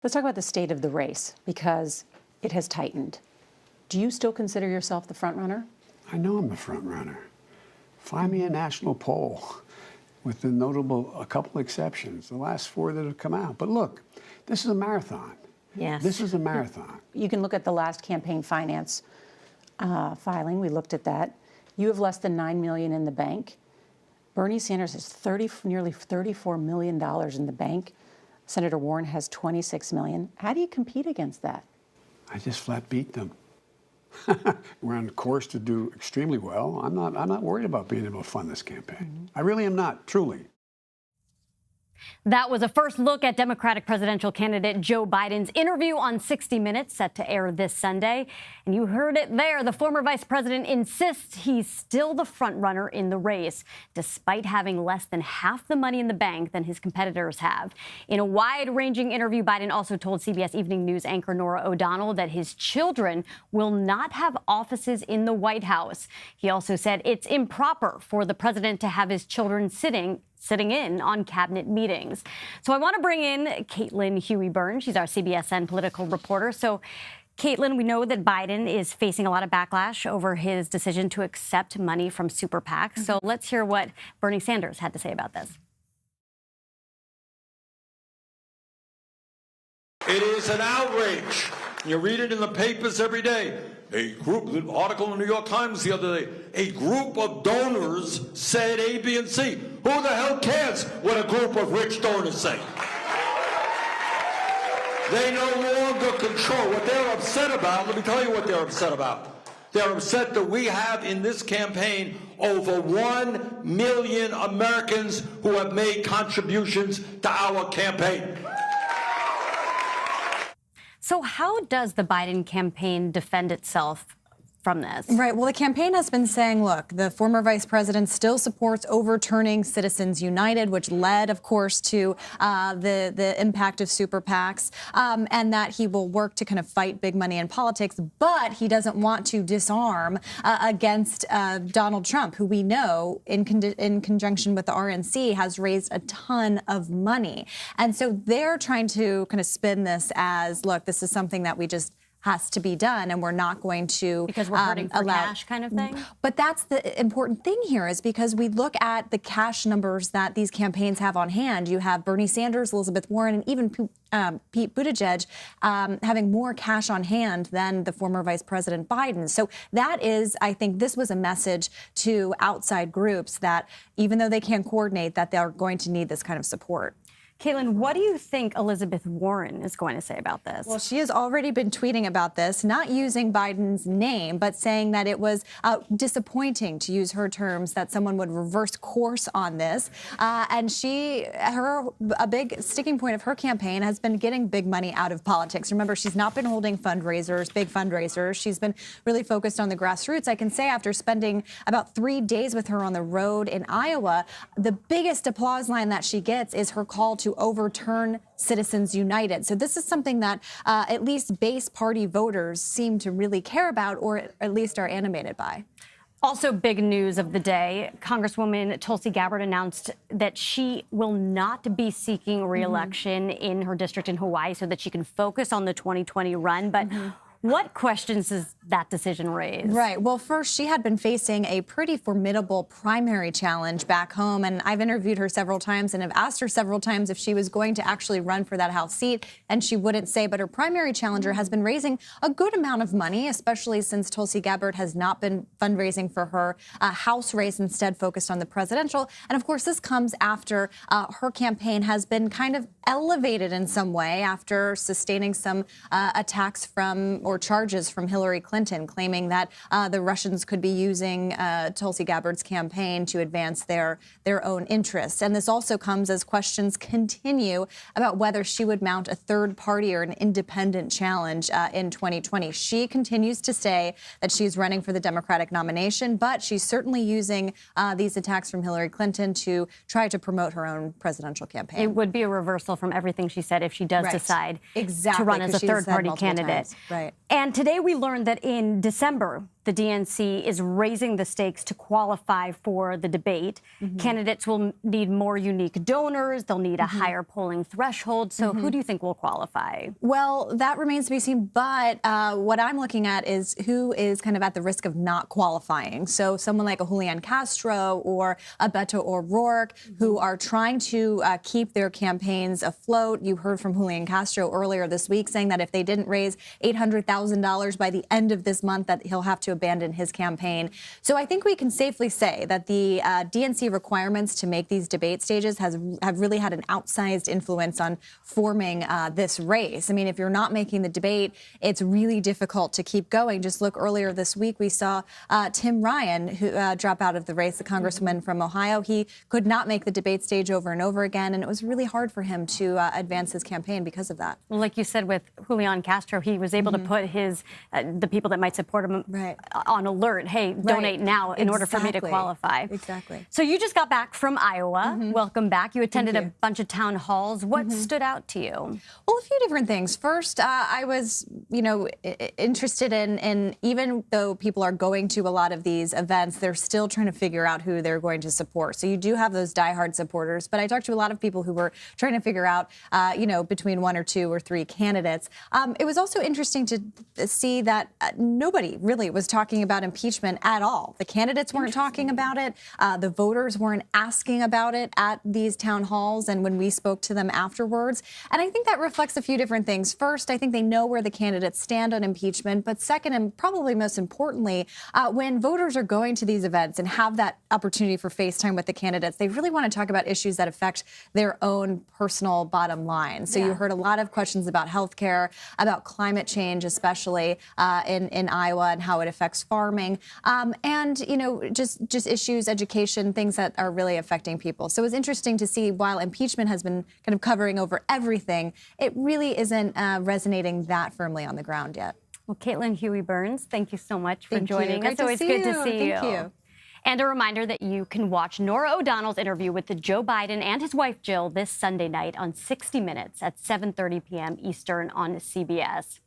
Let's talk about the state of the race, because it has tightened. Do you still consider yourself the front runner? I know I'm the front runner. Find me a national poll, with a couple exceptions, the last 4 that have come out. But look, this is a marathon. Yes. This is a marathon. You can look at the last campaign finance filing. We looked at that. You have less than $9 million in the bank. Bernie Sanders has nearly $34 million in the bank. Senator Warren has $26 million. How do you compete against that? I just flat beat them. We're on course to do extremely well. I'm not worried about being able to fund this campaign. I really am not, truly. That was a first look at Democratic presidential candidate Joe Biden's interview on 60 Minutes, set to air this Sunday. And you heard it there. The former vice president insists he's still the front runner in the race, despite having less than half the money in the bank than his competitors have. In a wide-ranging interview, Biden also told CBS Evening News anchor Norah O'Donnell that his children will not have offices in the White House. He also said it's improper for the president to have his children sitting in on cabinet meetings. So I want to bring in Caitlin Huey-Burns. She's our CBSN political reporter. So, Caitlin, we know that Biden is facing a lot of backlash over his decision to accept money from super PACs. So let's hear what Bernie Sanders had to say about this. It is an outrage. You read it in the papers every day. An article in the New York Times the other day, a group of donors said A, B, and C. Who the hell cares what a group of rich donors say? They no longer control. What they're upset about, let me tell you what they're upset about. They're upset that we have in this campaign over 1 million Americans who have made contributions to our campaign. So how does the Biden campaign defend itself from this? Right. Well, the campaign has been saying, look, the former vice president still supports overturning Citizens United, which led, of course, to the impact of super PACs, and that he will work to kind of fight big money in politics. But he doesn't want to disarm against Donald Trump, who we know, in conjunction with the RNC, has raised a ton of money. And so they're trying to kind of spin this as, look, this is something that we just has to be done, and we're not going to because we're hurting for cash kind of thing. But that's the important thing here, is because we look at the cash numbers that these campaigns have on hand. You have Bernie Sanders, Elizabeth Warren, and even Pete Buttigieg having more cash on hand than the former Vice President Biden. So that is, I think, this was a message to outside groups that even though they can't coordinate, that they're going to need this kind of support. Caitlin, what do you think Elizabeth Warren is going to say about this? Well, she has already been tweeting about this, not using Biden's name, but saying that it was disappointing, to use her terms, that someone would reverse course on this. And a big sticking point of her campaign has been getting big money out of politics. Remember, she's not been holding fundraisers, big fundraisers. She's been really focused on the grassroots. I can say after spending about 3 days with her on the road in Iowa, the biggest applause line that she gets is her call to overturn Citizens United. So this is something that at least base party voters seem to really care about, or at least are animated by. Also, big news of the day, Congresswoman Tulsi Gabbard announced that she will not be seeking re-election in her district in Hawaii so that she can focus on the 2020 run. But what questions does that decision raise? Right. Well, first, she had been facing a pretty formidable primary challenge back home, and I've interviewed her several times and have asked her several times if she was going to actually run for that House seat, and she wouldn't say. But her primary challenger has been raising a good amount of money, especially since Tulsi Gabbard has not been fundraising for her House race, instead focused on the presidential. And of course, this comes after her campaign has been kind of elevated in some way after sustaining some attacks from or charges from Hillary Clinton, claiming that the Russians could be using Tulsi Gabbard's campaign to advance their own interests. And this also comes as questions continue about whether she would mount a third party or an independent challenge in 2020. She continues to say that she's running for the Democratic nomination, but she's certainly using these attacks from Hillary Clinton to try to promote her own presidential campaign. It would be a reversal from everything she said if she does decide to run as a third-party candidate. Right. And today we learned that in December, the DNC is raising the stakes to qualify for the debate. Candidates will need more unique donors. They'll need a higher polling threshold. So who do you think will qualify? Well, that remains to be seen. But what I'm looking at is who is kind of at the risk of not qualifying. So someone like a Julian Castro or a Beto O'Rourke, who are trying to keep their campaigns afloat. You heard from Julian Castro earlier this week saying that if they didn't raise $800,000 by the end of this month, that he'll have to abandon his campaign. So I think we can safely say that the DNC requirements to make these debate stages have really had an outsized influence on forming this race. I mean, if you're not making the debate, it's really difficult to keep going. Just look, earlier this week, we saw Tim Ryan who drop out of the race, the congressman from Ohio. He could not make the debate stage over and over again, and it was really hard for him to advance his campaign because of that. Well, like you said with Julian Castro, he was able to put the people that might support him on alert. Hey, donate now in order for me to qualify. Exactly. So you just got back from Iowa. Welcome back. You attended a bunch of town halls. What stood out to you? Well, a few different things. First, I was, interested in even though people are going to a lot of these events, they're still trying to figure out who they're going to support. So you do have those diehard supporters, but I talked to a lot of people who were trying to figure out, between one or two or three candidates. It was also interesting to see that nobody really was talking about impeachment at all. The candidates weren't talking about it. The voters weren't asking about it at these town halls and when we spoke to them afterwards. And I think that reflects a few different things. First, I think they know where the candidates stand on impeachment. But second, and probably most importantly, when voters are going to these events and have that opportunity for FaceTime with the candidates, they really want to talk about issues that affect their own personal bottom line. So you heard a lot of questions about health care, about climate change, especially in Iowa and how it affects farming, and, just issues, education, things that are really affecting people. So it was interesting to see while impeachment has been kind of covering over everything, it really isn't resonating that firmly on the ground yet. Well, Caitlin Huey-Burns, thank you so much for joining us. It's always good to see you. Thank you. And a reminder that you can watch Norah O'Donnell's interview with Joe Biden and his wife Jill this Sunday night on 60 Minutes at 7:30 p.m. Eastern on CBS.